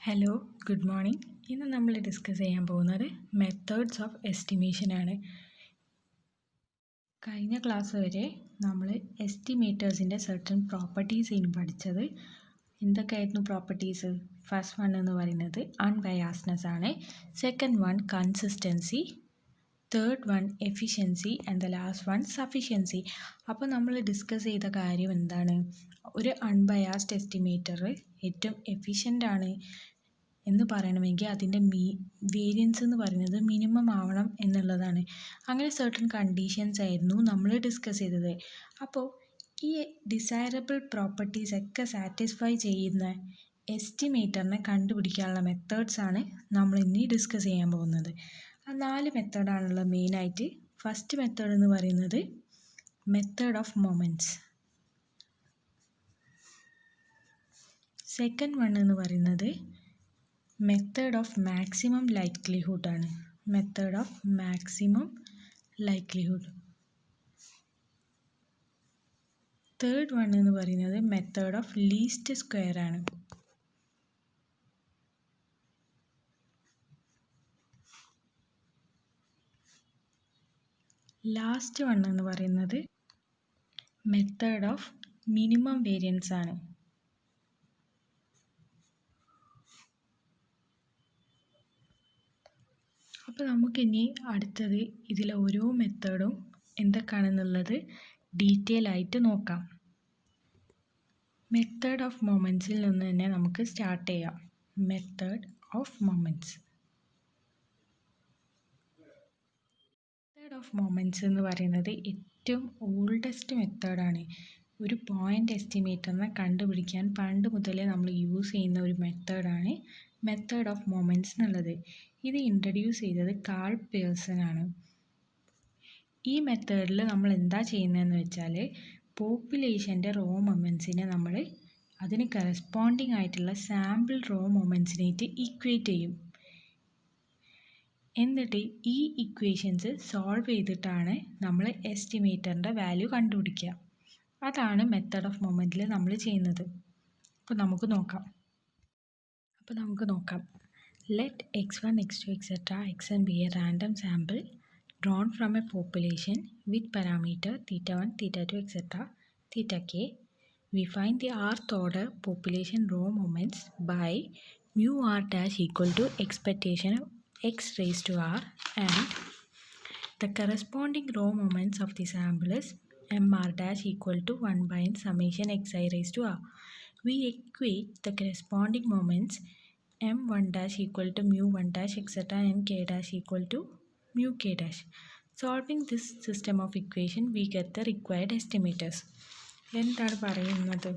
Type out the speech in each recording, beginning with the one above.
Hello, good morning. ഇന്ന് നമ്മൾ discuss ചെയ്യാൻ പോകുന്നത് മെത്തേഡ്സ് ഓഫ് എസ്റ്റിമേഷൻ ആണ്. കഴിഞ്ഞ ക്ലാസ് വരെ നമ്മൾ എസ്റ്റിമേറ്റേഴ്സിൻ്റെ സർട്ടൺ പ്രോപ്പർട്ടീസ് പഠിച്ചത്. എന്തൊക്കെയായിരുന്നു പ്രോപ്പർട്ടീസ്? ഫസ്റ്റ് വൺ എന്ന് പറയുന്നത് അൺബയാസ്നെസ് ആണ്. Second one consistency, third one efficiency and the last one sufficiency. അപ്പോൾ നമ്മൾ ഡിസ്കസ് ചെയ്ത കാര്യം എന്താണ്? ഒരു അൺബയാസ്ഡ് എസ്റ്റിമേറ്റർ ഏറ്റവും എഫിഷ്യൻ്റ് ആണ് എന്ന് പറയണമെങ്കിൽ അതിൻ്റെ വേരിയൻസ് എന്ന് പറയുന്നത് മിനിമം ആവണം എന്നുള്ളതാണ്. അങ്ങനെ സർട്ടൺ കണ്ടീഷൻസ് ആയിരുന്നു നമ്മൾ ഡിസ്കസ് ചെയ്തത്. അപ്പോൾ ഈ ഡിസൈറബിൾ പ്രോപ്പർട്ടീസ് ഒക്കെ സാറ്റിസ്ഫൈ ചെയ്യുന്ന എസ്റ്റിമേറ്ററിനെ കണ്ടുപിടിക്കാനുള്ള മെത്തേഡ്സ് ആണ് നമ്മൾ ഇനി ഡിസ്കസ് ചെയ്യാൻ പോകുന്നത്. ആ 4 മെത്തേഡാണുള്ളത് മെയിനായിട്ട്. ഫസ്റ്റ് മെത്തേഡ് എന്ന് പറയുന്നത് method of moments. Second one എന്ന് പറയുന്നത് മെത്തേഡ് ഓഫ് മാക്സിമം ലൈക്ലിഹുഡ് ആണ്. Method of maximum likelihood. Third one എന്ന് പറയുന്നത് മെത്തേഡ് ഓഫ് ലീസ്റ്റ് സ്ക്വയർ ആണ്. ലാസ്റ്റ് വൺ എന്ന് പറയുന്നത് മെത്തേഡ് ഓഫ് മിനിമം വേരിയൻസ് ആണ്. അപ്പോൾ നമുക്കിനി അടുത്തത് ഇതിലെ ഓരോ മെത്തേഡും എന്തൊക്കെയാണെന്നുള്ളത് ഡീറ്റെയിൽ ആയിട്ട് നോക്കാം. മെത്തേഡ് ഓഫ് മൊമെൻറ്റ്സിൽ നിന്ന് തന്നെ നമുക്ക് സ്റ്റാർട്ട് ചെയ്യാം. Method of moments. Method of moments എന്ന് പറയുന്നത് ഏറ്റവും ഓൾഡസ്റ്റ് മെത്തേഡാണ്. ഒരു പോയിൻ്റ് എസ്റ്റിമേറ്ററിനെ കണ്ടുപിടിക്കാൻ പണ്ട് മുതലേ നമ്മൾ യൂസ് ചെയ്യുന്ന ഒരു മെത്തേഡാണ് മെത്തേഡ് ഓഫ് മൊമെൻറ്റ്സ് എന്നുള്ളത്. ഇത് ഇൻട്രൊഡ്യൂസ് ചെയ്തത് കാൾ പിയേഴ്സൺ ആണ്. ഈ മെത്തേഡിൽ നമ്മൾ എന്താ ചെയ്യുന്നതെന്ന് വെച്ചാൽ പോപ്പുലേഷൻ്റെ റോ മൊമെൻറ്റ്സിനെ നമ്മൾ അതിന് കറസ്പോണ്ടിങ് ആയിട്ടുള്ള സാമ്പിൾ റോ മൊമെൻറ്റ്സിനായിട്ട് ഇക്വേറ്റ് ചെയ്യും. എന്നിട്ട് ഈ ഇക്വേഷൻസ് സോൾവ് ചെയ്തിട്ടാണ് നമ്മൾ എസ്റ്റിമേറ്ററിൻ്റെ വാല്യൂ കണ്ടുപിടിക്കുക. അതാണ് മെത്തേഡ് ഓഫ് മൊമെൻറ്റിൽ നമ്മൾ ചെയ്യുന്നത്. അപ്പോൾ നമുക്ക് നോക്കാം. Let x1, x2, etc. xn be a random sample drawn from a population with parameter theta1, theta2, etc. theta k. We find the rth order population row moments by mu r dash equal to expectation of x raised to r, and the corresponding row moments of the sample is mr dash equal to 1 by n summation xi raised to r. We equate the corresponding moments m1 dash equal to mu1 dash etc. mk dash equal to mu k dash. Solving this system of equation we get the required estimators. എന്താണ് പറയുന്നത്?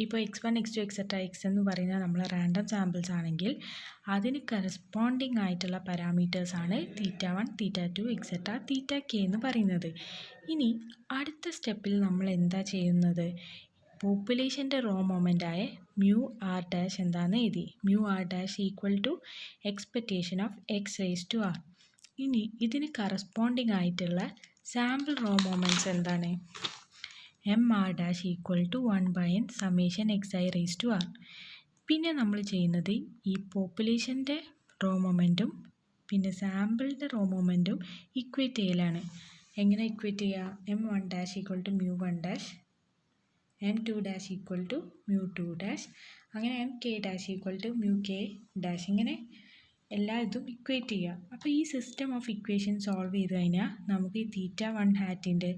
ഇപ്പോൾ x1, x2, etc. x എന്ന് പറയുന്നത് നമ്മൾ random samples ആണെങ്കിൽ അതിന് corresponding ആയിട്ടുള്ള പാരാമീറ്റേഴ്സാണ് തീറ്റ1, തീറ്റ2, etcetera തീറ്റ K എന്ന് പറയുന്നത്. ഇനി അടുത്ത സ്റ്റെപ്പിൽ നമ്മൾ എന്താ ചെയ്യുന്നത്? പോപ്പുലേഷൻ്റെ റോ മൊമെൻ്റായ മ്യൂ ആർ ഡാഷ് എന്താണെന്ന് എഴുതി. Mu r dash equal to expectation of x raise to r. ഇനി ഇതിന് കറസ്പോണ്ടിങ് ആയിട്ടുള്ള സാമ്പിൾ റോ മൊമെൻറ്റ്സ് എന്താണ്? M r dash equal to 1 by n summation x i raise to r. പിന്നെ നമ്മൾ ചെയ്യുന്നത് ഈ പോപ്പുലേഷൻ്റെ റോ മൊമെൻറ്റും പിന്നെ സാമ്പിളിൻ്റെ റോ മൊമെൻറ്റും ഇക്വേറ്റ് ചെയ്യലാണ്. എങ്ങനെ ഇക്വേറ്റ് ചെയ്യുക? m1 dash equal to mu1 dash, m2 dash equal to mu2 dash, അങ്ങനെ mk dash equal to mk dash, ഇങ്ങനെ എല്ലാ ഇതും ഇക്വേറ്റ് ചെയ്യുക. അപ്പോൾ ഈ സിസ്റ്റം ഓഫ് ഇക്വേഷൻ സോൾവ് ചെയ്ത് കഴിഞ്ഞാൽ നമുക്ക് ഈ തീറ്റ1 ഹാറ്റിൻ്റെ,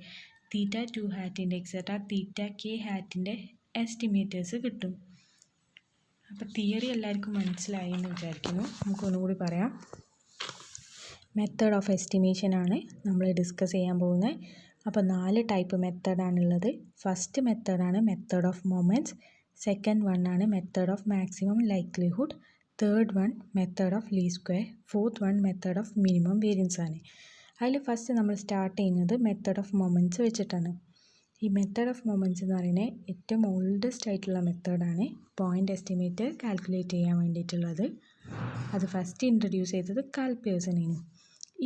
തീറ്റ2 ഹാറ്റിൻ്റെ, എക്സെട്ര തീറ്റ കെ ഹാറ്റിൻ്റെ എസ്റ്റിമേറ്റേഴ്സ് കിട്ടും. അപ്പോൾ തിയറി എല്ലാവർക്കും മനസ്സിലായി എന്ന് വിചാരിക്കുന്നു. നമുക്കൊന്നുകൂടി പറയാം. മെത്തേഡ് ഓഫ് എസ്റ്റിമേഷൻ ആണ് നമ്മൾ ഡിസ്കസ് ചെയ്യാൻ പോകുന്നത്. അപ്പോൾ 4 ടൈപ്പ് മെത്തേഡാണുള്ളത്. ഫസ്റ്റ് മെത്തേഡാണ് method of moments. Second one ആണ് method of maximum likelihood. Third one method of least square. Fourth one method of minimum variance ആണ്. അതിൽ ഫസ്റ്റ് നമ്മൾ സ്റ്റാർട്ട് ചെയ്യുന്നത് മെത്തേഡ് ഓഫ് മൊമെൻറ്റ്സ് വെച്ചിട്ടാണ്. ഈ മെത്തേഡ് ഓഫ് മൊമെൻറ്റ്സ് എന്ന് പറയുന്നത് ഏറ്റവും ഓൾഡസ്റ്റ് ആയിട്ടുള്ള മെത്തേഡാണ് പോയിൻ്റ് എസ്റ്റിമേറ്റ് കാൽക്കുലേറ്റ് ചെയ്യാൻ വേണ്ടിയിട്ടുള്ളത്. അത് ഫസ്റ്റ് ഇൻട്രൊഡ്യൂസ് ചെയ്തത് കാൾ പിയേഴ്സണാണ്.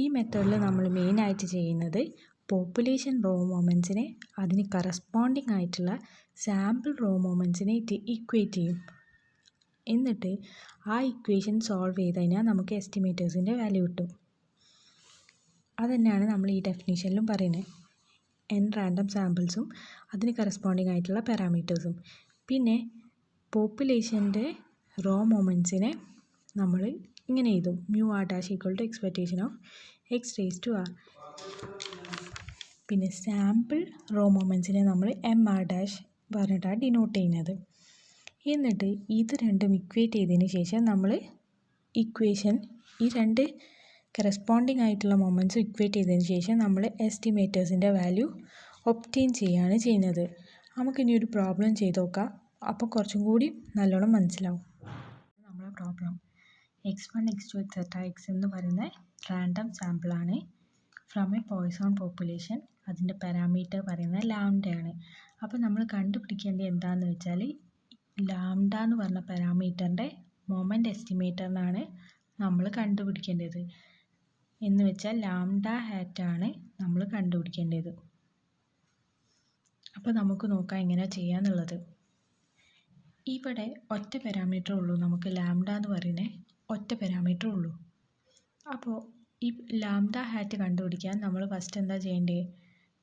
ഈ മെത്തേഡിൽ നമ്മൾ മെയിനായിട്ട് ചെയ്യുന്നത് പോപ്പുലേഷൻ റോ മൊമെൻറ്റ്സിനെ അതിന് കറസ്പോണ്ടിങ് ആയിട്ടുള്ള സാമ്പിൾ റോ മൊമെൻറ്റ്സിനെ ഇക്വേറ്റ് ചെയ്യും. എന്നിട്ട് ആ ഇക്വേഷൻ സോൾവ് ചെയ്ത് കഴിഞ്ഞാൽ നമുക്ക് എസ്റ്റിമേറ്റേഴ്സിൻ്റെ വാല്യൂ കിട്ടും. അതുതന്നെയാണ് നമ്മൾ ഈ ഡെഫിനേഷനിലും പറയുന്നത്. n റാൻഡം സാമ്പിൾസും അതിന് കറസ്പോണ്ടിങ് ആയിട്ടുള്ള പാരാമീറ്റേഴ്സും. പിന്നെ പോപ്പുലേഷൻ്റെ റോ മൊമെൻറ്റ്സിനെ നമ്മൾ ഇങ്ങനെ എഴുതും, μr' = എക്സ്പെക്റ്റേഷൻ ഓഫ് x⁻r. പിന്നെ സാമ്പിൾ റോ മൊമെൻറ്റ്സിനെ നമ്മൾ mr' പറഞ്ഞിട്ടാണ് ഡിനോട്ട് ചെയ്യുന്നത്. എന്നിട്ട് ഇത് രണ്ടും ഇക്വേറ്റ് ചെയ്തതിന് ശേഷം നമ്മൾ ഇക്വേഷൻ ഈ രണ്ട് കറസ്പോണ്ടിങ് ആയിട്ടുള്ള മൊമെൻറ്റ്സ് ഇക്വേറ്റ് ചെയ്തതിന് ശേഷം നമ്മൾ എസ്റ്റിമേറ്റേഴ്സിൻ്റെ വാല്യൂ ഒബ്റ്റെയിൻ ചെയ്യുകയാണ് ചെയ്യുന്നത്. നമുക്കിനി ഒരു പ്രോബ്ലം ചെയ്ത് നോക്കാം, അപ്പോൾ കുറച്ചും കൂടി നല്ലോണം മനസ്സിലാവും. നമ്മളെ problem x1 x2 etc. x എന്ന് പറയുന്ന റാൻഡം സാമ്പിളാണ് ഫ്രം എ പോയ്സോൺ പോപ്പുലേഷൻ. അതിൻ്റെ പാരാമീറ്റർ പറയുന്നത് ലാംഡയാണ്. അപ്പോൾ നമ്മൾ കണ്ടുപിടിക്കേണ്ടത് എന്താണെന്ന് വെച്ചാൽ ലാംഡ എന്ന് പറഞ്ഞ പാരാമീറ്ററിൻ്റെ മൊമെൻറ്റ് എസ്റ്റിമേറ്ററിനാണ് നമ്മൾ കണ്ടുപിടിക്കേണ്ടത്. എന്ന് വെച്ചാൽ λ hat നമ്മൾ കണ്ടുപിടിക്കേണ്ടത്. അപ്പോൾ നമുക്ക് നോക്കാം എങ്ങനെ ചെയ്യാന്നുള്ളത്. ഇവിടെ ഒറ്റ പാരാമീറ്റർ ഉള്ളൂ, നമുക്ക് ലാംഡ എന്ന് പറയുന്ന ഒറ്റ പാരാമീറ്റർ ഉള്ളൂ. അപ്പോൾ ഈ λ hat കണ്ടുപിടിക്കാൻ നമ്മൾ ഫസ്റ്റ് എന്താ ചെയ്യേണ്ടത്?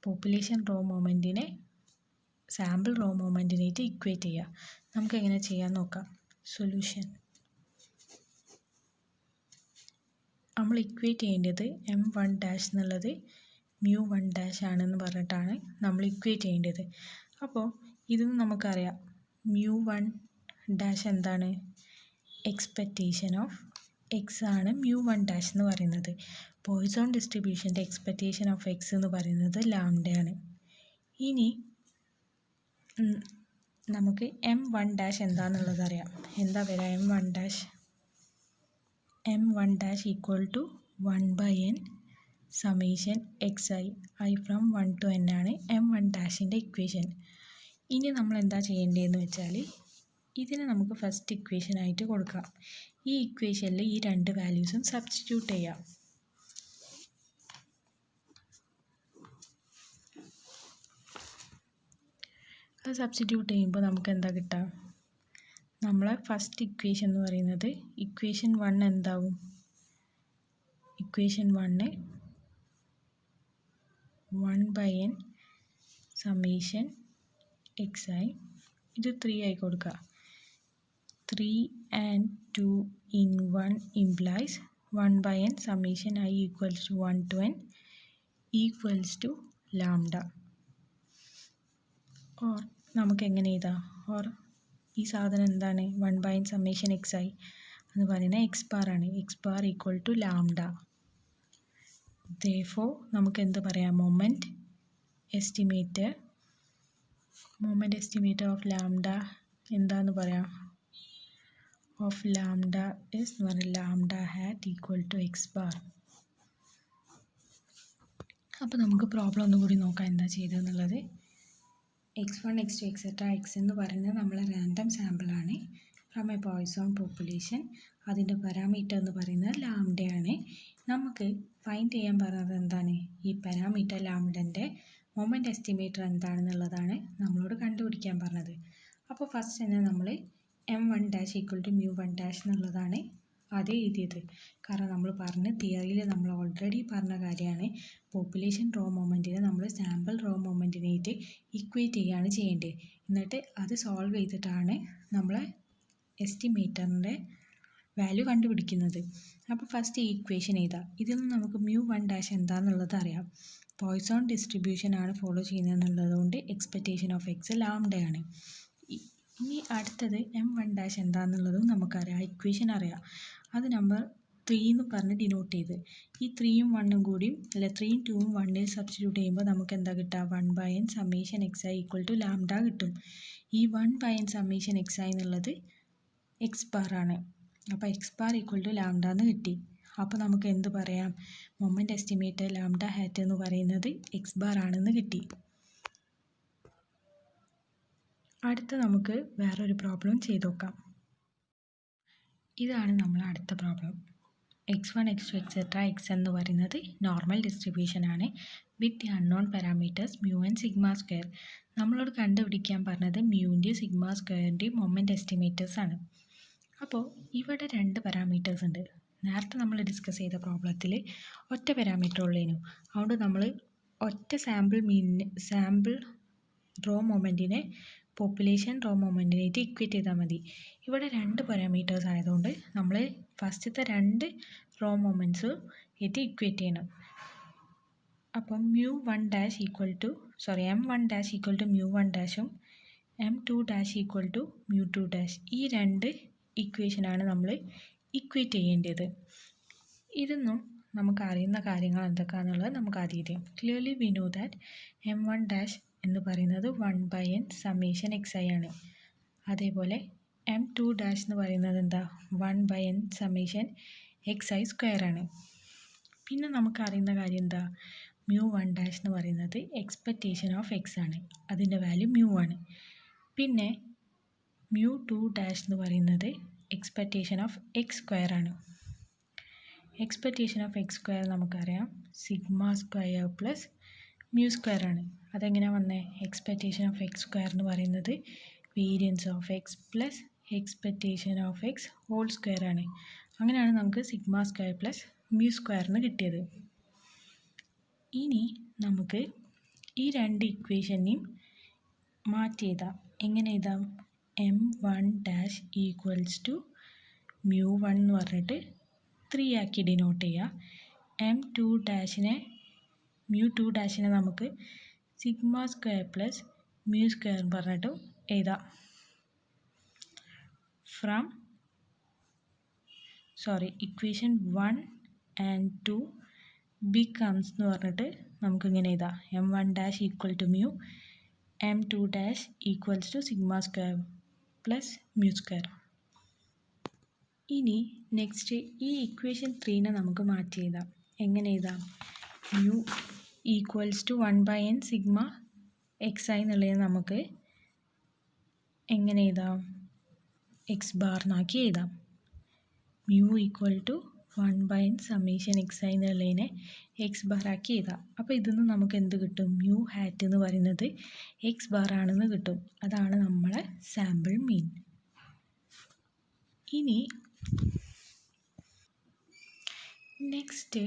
പോപ്പുലേഷൻ റോ മൊമെൻറ്റിനെ സാമ്പിൾ റോ മൊമെൻറ്റിനായിട്ട് ഇക്വേറ്റ് ചെയ്യുക. നമുക്ക് എങ്ങനെ ചെയ്യാൻ നോക്കാം. സൊല്യൂഷൻ നമ്മൾ ഇക്വേറ്റ് ചെയ്യേണ്ടത് m1' എന്നുള്ളത് μ1' ആണെന്ന് പറഞ്ഞിട്ടാണ് നമ്മൾ ഇക്വേറ്റ് ചെയ്യേണ്ടത്. അപ്പോൾ ഇതൊന്നും നമുക്കറിയാം, μ1' എന്താണ്? എക്സ്പെക്റ്റേഷൻ ഓഫ് എക്സ് ആണ് μ1' എന്ന് പറയുന്നത്. പോയ്സോൺ ഡിസ്ട്രിബ്യൂഷൻ്റെ എക്സ്പെക്റ്റേഷൻ ഓഫ് എക്സ് എന്ന് പറയുന്നത് ലാംഡയാണ്. ഇനി നമുക്ക് m1' എന്താണെന്നുള്ളത് അറിയാം. എന്താ വരിക? m1' equal to 1/n summation xi from 1 to n ആണ് m1' ഇക്വേഷൻ. ഇനി നമ്മൾ എന്താ ചെയ്യേണ്ടതെന്ന് വെച്ചാൽ ഇതിനെ നമുക്ക് ഫസ്റ്റ് ഇക്വേഷൻ ആയിട്ട് കൊടുക്കാം. ഈ ഇക്വേഷനിൽ ഈ രണ്ട് വാല്യൂസും സബ്സ്റ്റിറ്റ്യൂട്ട് ചെയ്യാം. അത് സബ്സ്റ്റിറ്റ്യൂട്ട് ചെയ്യുമ്പോൾ നമുക്ക് എന്താ കിട്ടുക? നമ്മളെ ഫസ്റ്റ് ഇക്വേഷൻ എന്ന് പറയുന്നത് ഇക്വേഷൻ 1 എന്താവും? ഇക്വേഷൻ 1 1/n summation xi ഇത് 3 ആയി കൊടുക്കുക. 3 and 2 in 1 implies 1/n summation I equals to 1 to n equals to lambda. or നമുക്ക് എങ്ങനെ എഴുതാം? or ഈ സാധനം എന്താണ്? 1/n summation xi എന്ന് പറയുന്നത് x bar ആണ്. x bar equal to lambda. therefore നമുക്ക് എന്ത് പറയാം? മൊമെൻറ്റ് എസ്റ്റിമേറ്റർ ഓഫ് ലാംഡ എന്താന്ന് പറയാം? Of lambda is λ hat equal to x bar. അപ്പോൾ നമുക്ക് പ്രോബ്ലം ഒന്നുകൂടി നോക്കാം എന്താ ചെയ്തതെന്നുള്ളത്. x1 x2 etc. x എന്ന് പറയുന്നത് നമ്മളെ റാൻഡം സാമ്പിളാണ് ഫ്രം എ പോയ്സോൺ പോപ്പുലേഷൻ. അതിൻ്റെ പാരാമീറ്റർ എന്ന് പറയുന്നത് ലാംഡയാണ്. നമുക്ക് ഫൈൻഡ് ചെയ്യാൻ പറഞ്ഞത് എന്താണ്? ഈ പാരാമീറ്റർ ലാംഡൻ്റെ മൊമെൻറ്റ് എസ്റ്റിമേറ്റർ എന്താണെന്നുള്ളതാണ് നമ്മളോട് കണ്ടുപിടിക്കാൻ പറഞ്ഞത്. അപ്പോൾ ഫസ്റ്റ് തന്നെ നമ്മൾ m1' equal to μ1' എന്നുള്ളതാണ് അതേ എഴുതിയത്. കാരണം നമ്മൾ പറഞ്ഞ തിയറിയിൽ നമ്മൾ ഓൾറെഡി പറഞ്ഞ കാര്യമാണ്, പോപ്പുലേഷൻ റോ മൊമെൻറ്റിനെ നമ്മൾ സാമ്പിൾ റോ മൊമെൻറ്റിനായിട്ട് ഇക്വേറ്റ് ചെയ്യുകയാണ് ചെയ്യേണ്ടത്. എന്നിട്ട് അത് സോൾവ് ചെയ്തിട്ടാണ് നമ്മൾ എസ്റ്റിമേറ്ററിൻ്റെ വാല്യൂ കണ്ടുപിടിക്കുന്നത്. അപ്പോൾ ഫസ്റ്റ് ഈ ഇക്വേഷൻ എഴുതാം. ഇതിൽ നിന്ന് നമുക്ക് μ1' എന്താണെന്നുള്ളത് അറിയാം. പോയ്സോൺ ഡിസ്ട്രിബ്യൂഷൻ ആണ് ഫോളോ ചെയ്യുന്നത് കൊണ്ട് എക്സ്പെക്റ്റേഷൻ ഓഫ് എക്സ് ലാംഡയാണ്. ഇനി അടുത്തത് m1' എന്താണെന്നുള്ളതും നമുക്കറിയാം, ഇക്വേഷൻ അറിയാം. അത് നമ്പർ 3 എന്ന് പറഞ്ഞ് ഡിനോട്ട് ചെയ്ത് ഈ 3ഉം 1ഉം കൂടിയും 3ഉം 2ഉം 1ൽ സബ്സ്റ്റിറ്റ്യൂട്ട് ചെയ്യുമ്പോൾ നമുക്ക് എന്താ കിട്ടുക? 1/n summation xi equal to lambda കിട്ടും. ഈ 1/n summation xi എന്നുള്ളത് x bar ആണ്. അപ്പോൾ x bar equal to lambda എന്ന് കിട്ടി. അപ്പോൾ നമുക്ക് എന്ത് പറയാം? മൊമെൻറ്റ് എസ്റ്റിമേറ്റർ λ hat എന്ന് പറയുന്നത് x bar ആണെന്ന് കിട്ടി. അടുത്ത നമുക്ക് വേറൊരു പ്രോബ്ലം ചെയ്ത് നോക്കാം. ഇതാണ് നമ്മൾ അടുത്ത problem. x1 x2 etc. x എന്ന് പറയുന്നത് നോർമൽ ഡിസ്ട്രിബ്യൂഷൻ ആണ് with the unknown parameters mu and sigma square. നമ്മളോട് കണ്ടുപിടിക്കാൻ പറഞ്ഞത് മ്യൂവിൻ്റെയും സിഗ്മ സ്ക്വയറിൻ്റെയും മൊമെൻറ്റ് എസ്റ്റിമേറ്റേഴ്സ് ആണ്. അപ്പോൾ ഇവിടെ രണ്ട് പാരാമീറ്റേഴ്സ് ഉണ്ട്. നേരത്തെ നമ്മൾ ഡിസ്കസ് ചെയ്ത പ്രോബ്ലത്തിൽ ഒറ്റ പാരാമീറ്റർ ഉള്ളേനു. അതുകൊണ്ട് നമ്മൾ ഒറ്റ സാമ്പിൾ റോ മൊമെൻറ്റിനെ പോപ്പുലേഷൻ റോ മൊമെൻറ്റിനായിട്ട് ഇക്വേറ്റ് ചെയ്താൽ മതി. ഇവിടെ രണ്ട് പാരാമീറ്റേഴ്സ് ആയതുകൊണ്ട് നമ്മൾ ഫസ്റ്റത്തെ രണ്ട് റോ മൊമെൻറ്റ്സ് ആയിട്ട് ഇക്വേറ്റ് ചെയ്യണം. അപ്പം m1 mu1 m2 mu2 ഈ രണ്ട് ഇക്വേഷനാണ് നമ്മൾ ഇക്വേറ്റ് ചെയ്യേണ്ടത്. ഇതൊന്നും നമുക്ക് അറിയുന്ന കാര്യങ്ങൾ എന്തൊക്കെയാണെന്നുള്ളത് നമുക്ക് ആദ്യം അറിയാം. Clearly we know that m1 എന്ന് പറയുന്നത് 1/n സമ്മേഷൻ xi ആണ്. അതേപോലെ m2 എന്ന് പറയുന്നത് എന്താ 1/n സമ്മേഷൻ xi² ആണ്. പിന്നെ നമുക്ക് അറിയുന്ന കാര്യം എന്താ mu1 എന്ന് പറയുന്നത് എക്സ്പെക്റ്റേഷൻ ഓഫ് x ആണ്. അതിൻ്റെ വാല്യൂ ആണ്. പിന്നെ mu2 എന്ന് പറയുന്നത് എക്സ്പെക്റ്റേഷൻ ഓഫ് x² ആണ്. എക്സ്പെക്റ്റേഷൻ ഓഫ് x² നമുക്കറിയാം σ² പ്ലസ് μ² ആണ്. അതെങ്ങനെയാണ് വന്നത്? എക്സ്പെക്റ്റേഷൻ ഓഫ് x² എന്ന് പറയുന്നത് variance of x plus expectation of x whole square ആണ്. അങ്ങനെയാണ് നമുക്ക് σ² പ്ലസ് μ² എന്ന് കിട്ടിയത്. ഇനി നമുക്ക് ഈ രണ്ട് ഇക്വേഷനെയും മാറ്റി എഴുതാം. എങ്ങനെ എഴുതാം? m1 ഈക്വൽസ് ടു μ1 എന്ന് പറഞ്ഞിട്ട് 3 ആക്കി ഡിനോട്ട് ചെയ്യുക. mu2 നമുക്ക് σ² പ്ലസ് μ² പറഞ്ഞിട്ട് എഴുതാം. ഇക്വേഷൻ 1 and 2 becomes എന്ന് പറഞ്ഞിട്ട് നമുക്കിങ്ങനെ എഴുതാം. m1 equal to mu, m2 equals to σ² plus μ². ഇനി നെക്സ്റ്റ് ഈ ഇക്വേഷൻ 3നെ നമുക്ക് മാറ്റി എഴുതാം. എങ്ങനെ എഴുതാം? mu equals to 1/n sigma xi എന്നുള്ളത് നമുക്ക് എങ്ങനെ എഴുതാം? x ബാറിനാക്കി എഴുതാം. mu equal to 1/n summation xi എന്നുള്ളതിനെ x ബാറാക്കി എഴുതാം. അപ്പോൾ ഇതിൽ നിന്ന് നമുക്ക് എന്ത് കിട്ടും? mu hat എന്ന് പറയുന്നത് x ബാറാണെന്ന് കിട്ടും. അതാണ് നമ്മളെ സാമ്പിൾ മീൻ. ഇനി നെക്സ്റ്റ്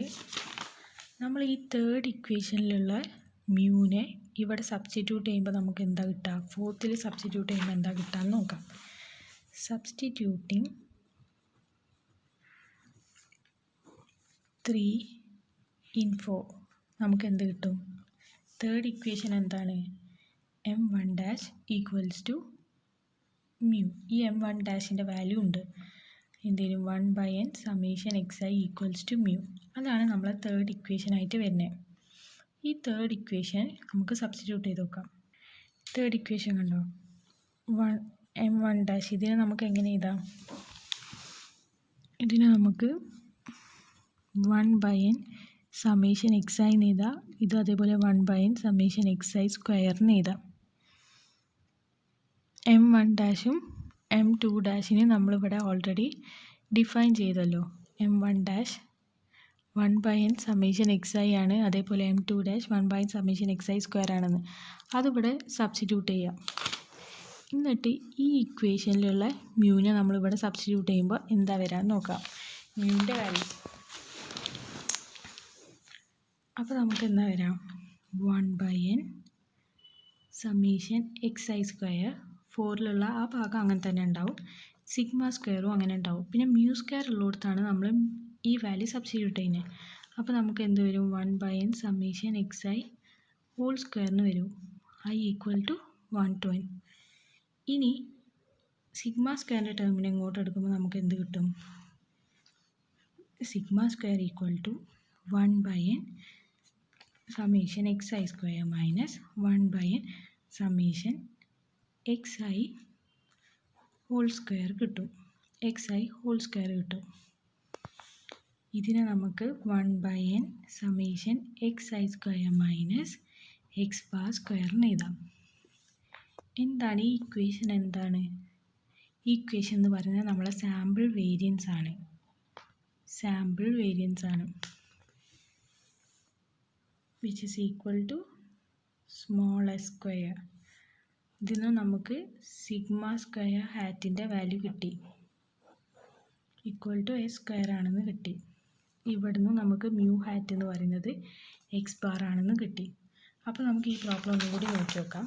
നമ്മൾ ഈ തേർഡ് ഇക്വേഷനിലുള്ള മ്യൂവിനെ ഇവിടെ സബ്സ്റ്റിറ്റ്യൂട്ട് ചെയ്യുമ്പോൾ നമുക്ക് എന്താ കിട്ടുക? ഫോർത്തിൽ സബ്സ്റ്റിറ്റ്യൂട്ട് ചെയ്യുമ്പോൾ എന്താ കിട്ടുക എന്ന് നോക്കാം. സബ്സ്റ്റിറ്റ്യൂട്ടിങ് 3 in 4 നമുക്ക് എന്ത് കിട്ടും? തേർഡ് ഇക്വേഷൻ എന്താണ്? m1 equals to mu. ഈ m1 വാല്യൂ ഉണ്ട്. എന്തെങ്കിലും 1/n summation xi equals to mu. അതാണ് നമ്മളെ തേർഡ് ഇക്വേഷനായിട്ട് വരുന്നത്. ഈ തേർഡ് ഇക്വേഷൻ നമുക്ക് സബ്സ്റ്റിറ്റ്യൂട്ട് ചെയ്ത് നോക്കാം. തേർഡ് ഇക്വേഷൻ കണ്ടോ? m1 ഇതിനെ നമുക്ക് എങ്ങനെ എഴുതാം? ഇതിനെ നമുക്ക് 1/n സമ്മേഷൻ xi എന്ന് എഴുതാം. ഇത് അതേപോലെ 1/n സമ്മേഷൻ xi² എന്ന് എഴുതാം. m1 m2 നമ്മളിവിടെ ഓൾറെഡി ഡിഫൈൻ ചെയ്തല്ലോ. m1 1/n സമ്മേഷൻ xi ആണ്. അതേപോലെ m2 1/n സമ്മേഷൻ xi² ആണെന്ന്. അതിവിടെ സബ്സ്റ്റിറ്റ്യൂട്ട് ചെയ്യാം. എന്നിട്ട് ഈ ഇക്വേഷനിലുള്ള മ്യൂവിനെ നമ്മളിവിടെ സബ്സ്റ്റിറ്റ്യൂട്ട് ചെയ്യുമ്പോൾ എന്താ വരാൻ നോക്കാം. മ്യൂവിൻ്റെ വാല്യൂ അപ്പോൾ നമുക്ക് എന്താ വരാം? 1/n summation xi². 4ലുള്ള ആ ഭാഗം അങ്ങനെ തന്നെ ഉണ്ടാവും. σ² അങ്ങനെ ഉണ്ടാവും. പിന്നെ μ² ഉള്ളിടത്താണ് നമ്മൾ ഈ വാല്യൂ സബ്സ്റ്റിറ്റ്യൂട്ട് ചെയ്യുന്നത്. അപ്പോൾ നമുക്ക് എന്ത് വരും? 1/n സമ്മേഷൻ xi ഹോൾ സ്ക്വയറിന് വരും. i equal to 1 to n. ഇനി σ² ടേമിനെ ഇങ്ങോട്ട് എടുക്കുമ്പോൾ നമുക്ക് എന്ത് കിട്ടും? σ² equal to 1/n summation xi² minus 1/n summation xi whole square കിട്ടും. ഇതിനെ നമുക്ക് 1/n summation xi² minus x bar square എന്ന് എഴുതാം. എന്താണ് ഈ ഇക്വേഷൻ? എന്താണ് ഈ ഇക്വേഷൻ എന്ന് പറയുന്നത്? നമ്മളെ സാമ്പിൾ വേരിയൻസ് ആണ്. which is equal to small s square. ഇതിന് നമുക്ക് σ² ഹാറ്റിൻ്റെ വാല്യൂ കിട്ടി. ഈക്വൽ ടു എസ് സ്ക്വയർ ആണെന്ന് കിട്ടി. ഇവിടുന്ന് നമുക്ക് മ്യൂ ഹാറ്റ് എന്ന് പറയുന്നത് എക്സ് ബാർ ആണെന്ന് കിട്ടി. അപ്പോൾ നമുക്ക് ഈ പ്രോബ്ലം ഒന്നും കൂടി നോക്കി നോക്കാം.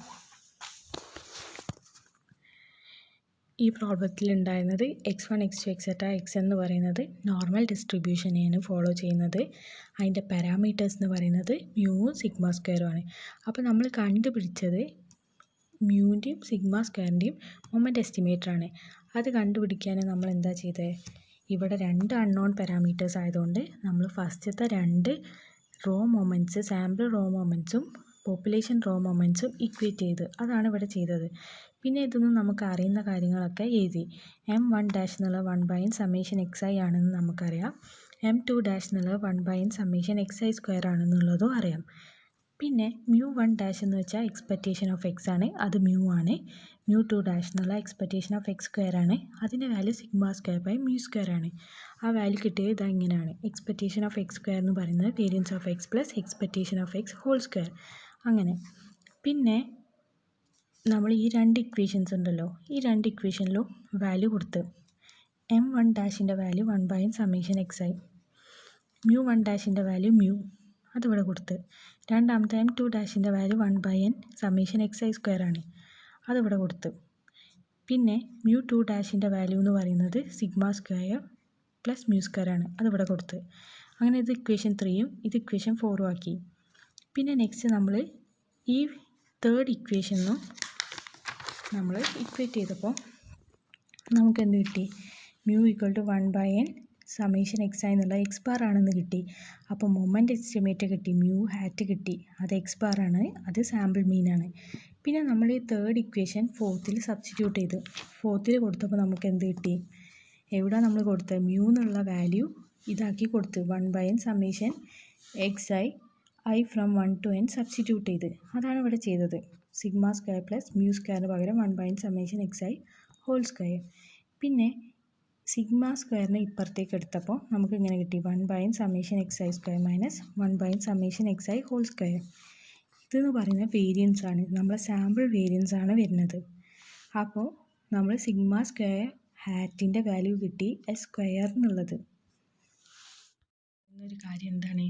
ഈ പ്രോബ്ലത്തിൽ ഉണ്ടായിരുന്നത് x1 x2 എക്സെട്ര എക്സ് എന്ന് പറയുന്നത് നോർമൽ ഡിസ്ട്രിബ്യൂഷനെയാണ് ഫോളോ ചെയ്യുന്നത്. അതിൻ്റെ പാരാമീറ്റേഴ്സ് എന്ന് പറയുന്നത് മ്യൂവും സിഗ്മ സ്ക്വയറും ആണ്. അപ്പോൾ നമ്മൾ കണ്ടുപിടിച്ചത് മ്യൂവിൻ്റെയും സിഗ്മ സ്ക്വയറിൻ്റെയും മൊമെൻ്റ് എസ്റ്റിമേറ്റർ ആണ്. അത് കണ്ടുപിടിക്കാൻ നമ്മൾ എന്താ ചെയ്തത്, ഇവിടെ രണ്ട് അൺനോൺ പാരാമീറ്റേഴ്സ് ആയതുകൊണ്ട് നമ്മൾ ഫസ്റ്റത്തെ രണ്ട് റോ മൊമെൻറ്റ്സ്, സാമ്പിൾ റോ മൊമെൻറ്റ്സും പോപ്പുലേഷൻ റോ മൊമെൻറ്റ്സും ഇക്വേറ്റ് ചെയ്ത്, അതാണ് ഇവിടെ ചെയ്തത്. പിന്നെ ഇതൊന്നും നമുക്ക് അറിയുന്ന കാര്യങ്ങളൊക്കെ എഴുതി. m1 എന്നുള്ള 1/n സമ്മേഷൻ xi ആണെന്ന് നമുക്കറിയാം. m2 എന്നുള്ളത് 1/n സമ്മേഷൻ xi സ്ക്വയർ ആണെന്നുള്ളതും അറിയാം. പിന്നെ μ1 എന്ന് വെച്ചാൽ എക്സ്പെക്റ്റേഷൻ ഓഫ് എക്സ് ആണ്, അത് മ്യൂ ആണ്. μ2 എന്നുള്ള എക്സ്പെക്റ്റേഷൻ ഓഫ് എക്സ് സ്ക്വയർ ആണ്, അതിൻ്റെ value sigma square by mu square ആണ്. ആ വാല്യൂ കിട്ടിയത് ഇതാ ഇങ്ങനെയാണ്. എക്സ്പെക്റ്റേഷൻ ഓഫ് എക്സ് സ്ക്വയർ എന്ന് പറയുന്നത് variance of x plus expectation of x whole square അങ്ങനെ. പിന്നെ നമ്മൾ ഈ രണ്ട് ഇക്വേഷൻസ് ഉണ്ടല്ലോ, ഈ രണ്ട് ഇക്വേഷനിലും വാല്യൂ കൊടുത്ത് m1 value 1/n summation xi, μ1 value mu അതിവിടെ കൊടുത്ത്, രണ്ടാമത്തെ m2 value 1/n summation xi square ആണ്, അതിവിടെ കൊടുത്ത്. പിന്നെ μ2 വാല്യൂ എന്ന് പറയുന്നത് sigma square plus mu square ആണ്, അതിവിടെ കൊടുത്ത്. അങ്ങനെ ഇത് ഇക്വേഷൻ 3യും ഇത് ഇക്വേഷൻ 4ഉം ആക്കി. പിന്നെ നെക്സ്റ്റ് നമ്മൾ ഈ തേർഡ് ഇക്വേഷനും നമ്മൾ ഇക്വേറ്റ് ചെയ്തപ്പോൾ നമുക്ക് എന്ത് കിട്ടി, mu equal to 1/n summation xi എന്നുള്ള എക്സ് ബാർ ആണെന്ന് കിട്ടി. അപ്പോൾ മൊമെൻ്റ് എസ്റ്റിമേറ്റ് കിട്ടി, മ്യൂ ഹാറ്റ് കിട്ടി, അത് എക്സ് ബാർ ആണ്, അത് സാമ്പിൾ മീൻ ആണ്. പിന്നെ നമ്മൾ ഈ തേർഡ് ഇക്വേഷൻ ഫോർത്തിൽ സബ്സ്റ്റിറ്റ്യൂട്ട് ചെയ്തു. ഫോർത്തിൽ കൊടുത്തപ്പോൾ നമുക്ക് എന്ത് കിട്ടി, എവിടെ നമ്മൾ കൊടുത്തത് മ്യൂ എന്നുള്ള വാല്യൂ ഇതാക്കി കൊടുത്ത് 1/n summation xi i from 1 to n substitute ചെയ്ത്, അതാണ് ഇവിടെ ചെയ്തത്. സിഗ്മ സ്ക്വയർ പ്ലസ് മ്യൂ സ്ക്വയറിന് പകരം 1/n summation xi whole square. പിന്നെ സിഗ്മ സ്ക്വയറിനെ ഇപ്പുറത്തേക്ക് എടുത്തപ്പോൾ നമുക്ക് ഇങ്ങനെ കിട്ടി, 1/n summation xi square minus 1/n summation xi whole square. ഇതെന്ന് പറയുന്ന വേരിയൻസ് ആണ്, നമ്മളെ സാമ്പിൾ വേരിയൻസ് ആണ് വരുന്നത്. അപ്പോൾ നമ്മൾ സിഗ്മ സ്ക്വയർ ഹാറ്റിൻ്റെ വാല്യൂ കിട്ടി എസ് സ്ക്വയർ എന്നുള്ളത്. എന്നൊരു കാര്യം എന്താണ്,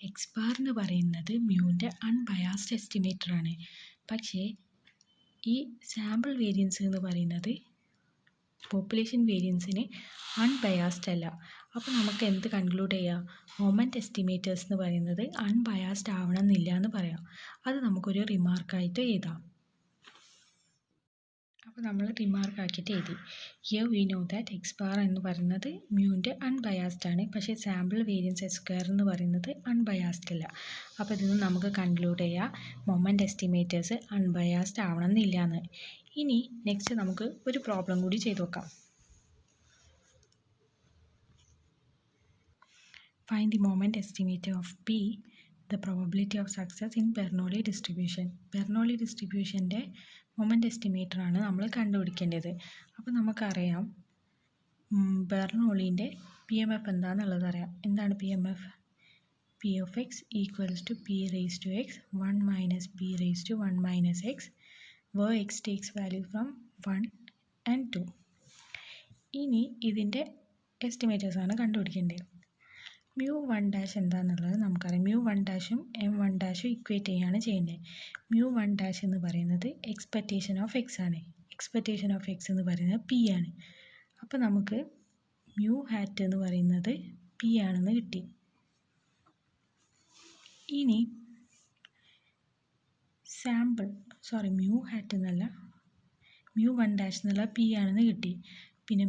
എക്സ് ബാർ എന്ന് പറയുന്നത് മ്യൂവിൻ്റെ അൺബയാസ്ഡ് എസ്റ്റിമേറ്റർ ആണ്. പക്ഷേ ഈ സാമ്പിൾ വേരിയൻസ് എന്ന് പറയുന്നത് പോപ്പുലേഷൻ വേരിയൻസിന് അൺബയാസ്ഡ് അല്ല. അപ്പോൾ നമുക്ക് എന്ത് കൺക്ലൂഡ് ചെയ്യാം, മൊമെൻ്റ് എസ്റ്റിമേറ്റേഴ്സ് എന്ന് പറയുന്നത് അൺബയാസ്ഡ് ആവണം എന്നില്ല എന്ന് പറയാം. അത് നമുക്കൊരു റിമാർക്കായിട്ട് എഴുതാം. അപ്പോൾ നമ്മൾ റിമാർക്ക് ആക്കിയിട്ട് എഴുതി, here we know that X bar എന്ന് പറയുന്നത് മ്യൂവിൻ്റെ അൺബയാസ്ഡ് ആണ്, പക്ഷേ സാമ്പിൾ വേരിയൻസ് എസ് സ്ക്വയർ എന്ന് പറയുന്നത് അൺബയാസ്ഡ് അല്ല. അപ്പോൾ ഇതിൽ നിന്ന് നമുക്ക് കൺക്ലൂഡ് ചെയ്യാം മൊമെൻ്റ് എസ്റ്റിമേറ്റേഴ്സ് അൺബയാസ്ഡ് ആവണം എന്നില്ല എന്ന്. ഇനി നെക്സ്റ്റ് നമുക്ക് ഒരു പ്രോബ്ലം കൂടി ചെയ്ത് നോക്കാം. Find the moment estimator of P, the probability of success in Bernoulli distribution. Bernoulli ഡിസ്ട്രിബ്യൂഷൻ്റെ മൊമെൻ്റ് എസ്റ്റിമേറ്റർ ആണ് നമ്മൾ കണ്ടുപിടിക്കേണ്ടത്. അപ്പോൾ നമുക്കറിയാം ബെർണോളിൻ്റെ പി എം എഫ് എന്താണെന്നുള്ളത് അറിയാം. എന്താണ് P M F? P of x equals to P raise to x 1 minus P raise to 1 minus x where x takes value from 1 and 2. ഇനി ഇതിൻ്റെ എസ്റ്റിമേറ്റേഴ്സാണ് കണ്ടുപിടിക്കേണ്ടത്. μ1 എന്താണെന്നുള്ളത് നമുക്കറിയാം. μ1ഉം m1 ഇക്വേറ്റ് ചെയ്യുകയാണ് ചെയ്യേണ്ടത്. μ1 എന്ന് പറയുന്നത് എക്സ്പെക്റ്റേഷൻ ഓഫ് എക്സ് ആണ്, എക്സ്പെക്റ്റേഷൻ ഓഫ് എക്സ് എന്ന് പറയുന്നത് പി ആണ്. അപ്പോൾ നമുക്ക് മ്യൂ ഹാറ്റ് എന്ന് പറയുന്നത് പി ആണെന്ന് കിട്ടി. ഇനി മ്യൂ ഹാറ്റ് എന്നല്ല, μ1 എന്നുള്ള പി ആണെന്ന് കിട്ടി. പിന്നെ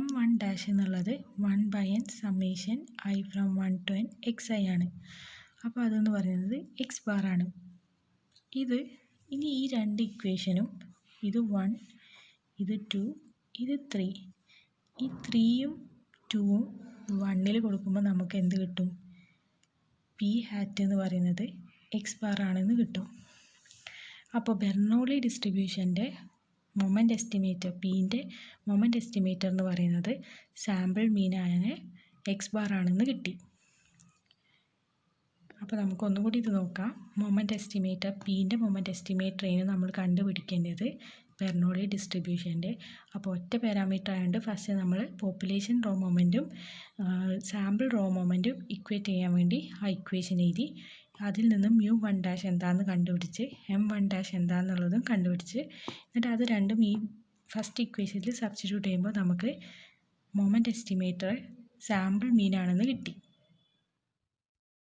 m1 എന്നുള്ളത് 1/n summation i from 1 to n xi ആണ്. അപ്പോൾ അതെന്ന് പറയുന്നത് എക്സ് ബാർ ആണ്. ഇനി ഈ രണ്ട് ഇക്വേഷനും, ഇത് 1, ഇത് 2, ഇത് 3, ഈ 3യും 2ഉം 1ൽ കൊടുക്കുമ്പോൾ നമുക്ക് എന്ത് കിട്ടും, പി ഹാറ്റ് എന്ന് പറയുന്നത് എക്സ് ബാർ ആണെന്ന് കിട്ടും. അപ്പോൾ ബെർണോളി ഡിസ്ട്രിബ്യൂഷൻ്റെ മൊമെൻ്റ് എസ്റ്റിമേറ്റർ, പീൻ്റെ മൊമെൻ്റ് എസ്റ്റിമേറ്റർ എന്ന് പറയുന്നത് സാമ്പിൾ മീനായ എക്സ് ബാർ ആണെന്ന് കിട്ടി. അപ്പോൾ നമുക്കൊന്നുകൂടി ഇത് നോക്കാം. മൊമെൻ്റ് എസ്റ്റിമേറ്റർ, പീൻ്റെ മൊമെൻ്റ് എസ്റ്റിമേറ്ററിന് നമ്മൾ കണ്ടുപിടിക്കേണ്ടത് ബെർണോളി ഡിസ്ട്രിബ്യൂഷൻ്റെ. അപ്പോൾ ഒറ്റ പാരാമീറ്റർ ആയതുകൊണ്ട് ഫസ്റ്റ് നമ്മൾ പോപ്പുലേഷൻ റോ മൊമെൻറ്റും സാമ്പിൾ റോ മൊമെൻറ്റും ഇക്വേറ്റ് ചെയ്യാൻ വേണ്ടി ആ ഇക്വേഷൻ എഴുതി. അതിൽ നിന്നും μ1' എന്താണെന്ന് കണ്ടുപിടിച്ച് m1' എന്താണെന്നുള്ളതും കണ്ടുപിടിച്ച്, എന്നിട്ട് അത് രണ്ടും ഈ ഫസ്റ്റ് ഇക്വേഷനിൽ സബ്സ്റ്റിറ്റ്യൂട്ട് ചെയ്യുമ്പോൾ നമുക്ക് മൊമെൻറ്റ് എസ്റ്റിമേറ്റർ സാമ്പിൾ മീൻ ആണെന്ന് കിട്ടി.